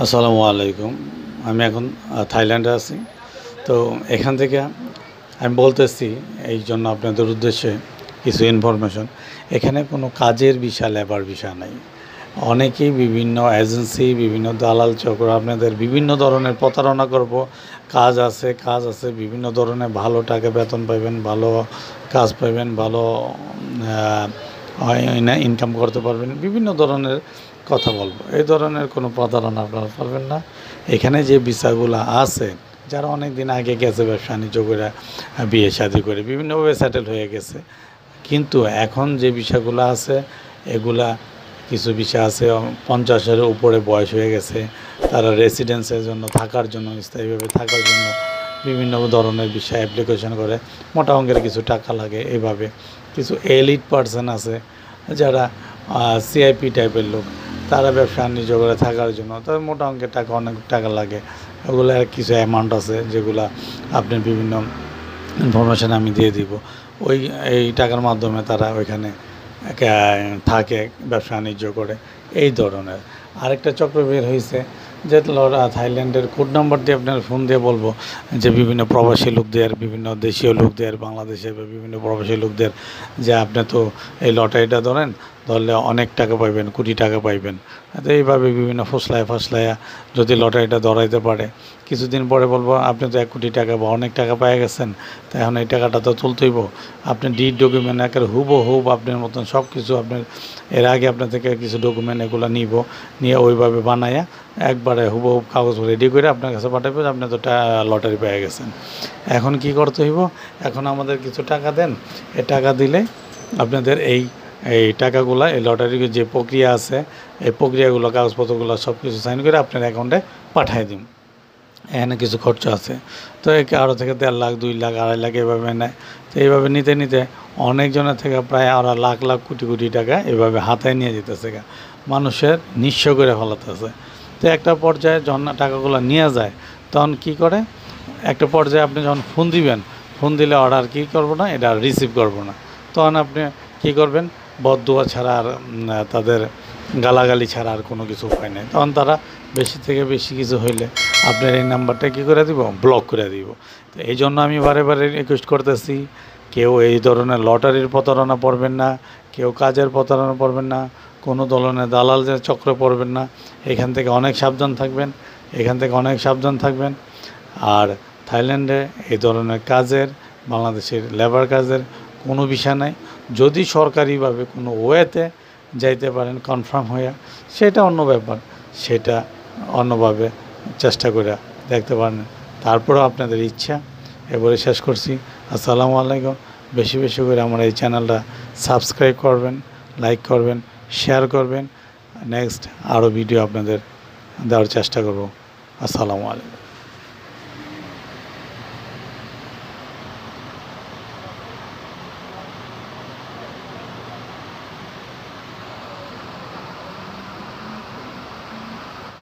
আসসালামু আলাইকুম। আমি এখন থাইল্যান্ডে আছি। তো এখান থেকে আমি বলতেছি এই জন্য আপনাদের উদ্দেশ্যে কিছু ইনফরমেশন। এখানে কোনো কাজের ভিসা, লেবার ভিসা নাই। অনেকেই বিভিন্ন এজেন্সি, বিভিন্ন দালাল চক্র আপনাদের বিভিন্ন ধরনের প্রতারণা করব। কাজ আছে, বিভিন্ন ধরনের ভালো টাকা বেতন পাবেন, ভালো কাজ পাবেন, ভালো ইনকাম করতে পারবেন, বিভিন্ন ধরনের কথা বলবো। এই ধরনের কোনো প্রতারণা আপনারা পারবেন না। এখানে যে ভিসাগুলো আছে, যারা অনেক দিন আগে গেছে ব্যবসা বাণিজ্য করে, বিয়ে শাদী করে বিভিন্নভাবে সেটেল হয়ে গেছে, কিন্তু এখন যে ভিসাগুলো আছে এগুলা কিছু ভিসা আছে 50-এর উপরে বয়স হয়ে গেছে, তারা রেসিডেন্সের জন্য, থাকার জন্য, স্থায়ীভাবে থাকার জন্য বিভিন্ন ধরনের ভিসা অ্যাপ্লিকেশন করে। মোটা অঙ্কের কিছু টাকা লাগে। এইভাবে কিছু এলিট পার্সন আছে যারা সিআইপি টাইপের লোক, তারা ব্যবসা বাণিজ্য করে থাকার জন্য তাদের মোটা অঙ্কের টাকা, অনেক টাকা লাগে। ওগুলোর কিছু অ্যামাউন্ট আছে যেগুলা আপনার বিভিন্ন ইনফরমেশান আমি দিয়ে দিব। এই টাকার মাধ্যমে তারা ওইখানে থাকে, ব্যবসা বাণিজ্য করে। এই ধরনের আরেকটা চক্র বের হয়েছে যে থাইল্যান্ডের কোড নাম্বার দিয়ে আপনার ফোন দিয়ে বলবো যে বিভিন্ন প্রবাসী লোকদের, বিভিন্ন দেশীয় লোকদের, বাংলাদেশের বিভিন্ন প্রবাসী লোকদের যে আপনি তো এই লটারিটা ধরলে অনেক টাকা পাইবেন, কোটি টাকা পাইবেন। তো এইভাবে বিভিন্ন ফসলায়া যদি লটারিটা ধরাইতে পারে, কিছুদিন পরে বলবো আপনি তো 1 কোটি টাকা বা অনেক টাকা পেয়ে গেছেন, তাই এখন এই টাকাটা তো তুলতেইব। আপনি ডকুমেন্ট একেবারে হুবহুব আপনার মতন সব কিছু, আপনার এর আগে আপনার থেকে কিছু ডকুমেন্ট এগুলো নিয়ে ওইভাবে বানাইয়া একবারে হুবহুব কাগজ রেডি করে আপনার কাছে পাঠাবে, আপনি তো লটারি পেয়ে গেছেন। এখন কি করতে হইব? এখন আমাদের কিছু টাকা দেন, এই টাকা দিলে আপনাদের এই টাকাগুলো, এই লটারির যে প্রক্রিয়া আছে, এই প্রক্রিয়াগুলো, কাগজপত্রগুলো সব কিছু সাইন করে আপনার অ্যাকাউন্টে পাঠিয়ে দিন। এখানে কিছু খরচ আছে। তো একে আরও থেকে 1.5 লাখ, 2 লাখ, 2.5 লাখ এভাবে নেয়। তো এইভাবে নিতে অনেকজনের থেকে প্রায় আরও লাখ কোটি টাকা এভাবে হাতায় নিয়ে যেতেছে, মানুষের নিঃস্ব করে ফেলাতেছে। তো একটা পর্যায়ে যখন টাকাগুলো নিয়ে যায়, তখন কি করে, একটা পর্যায়ে আপনি যখন ফোন দিলে অর্ডার কী করবো না, এটা রিসিভ করবো না। তখন আপনি কী করবেন? বদদুয়া ছাড়া আর তাদের গালাগালি ছাড়া আর কোনো কিছু উপায় নেই। তখন তারা বেশি থেকে বেশি কিছু হইলে আপনার এই নাম্বারটা কী করে দিব? ব্লক করে দিব। তো এই জন্য আমি বারে রিকোয়েস্ট করতেছি, কেউ এই ধরনের লটারির প্রতারণা পড়বেন না, কেউ কাজের প্রতারণা পড়বেন না, কোনো ধরনের দালালদের চক্রে পড়বেন না। এখান থেকে অনেক সাবধান থাকবেন। আর থাইল্যান্ডে এই ধরনের কাজের, বাংলাদেশের লেবার কাজের কোনো বিষয় নাই। যদি সরকারিভাবে কোনো ওয়েতে যাইতে পারেন কনফার্ম হইয়া, সেটা অন্য ব্যাপার, সেটা অন্যভাবে চেষ্টা করে দেখতে পারেন। তারপরেও আপনাদের ইচ্ছা। এবারে শেষ করছি। আসসালামু আলাইকুম। বেশি করে আমার এই চ্যানেলটা সাবস্ক্রাইব করবেন, লাইক করবেন, শেয়ার করবেন। নেক্সট আরও ভিডিও আপনাদের দেওয়ার চেষ্টা করব। আসসালামু আলাইকুম।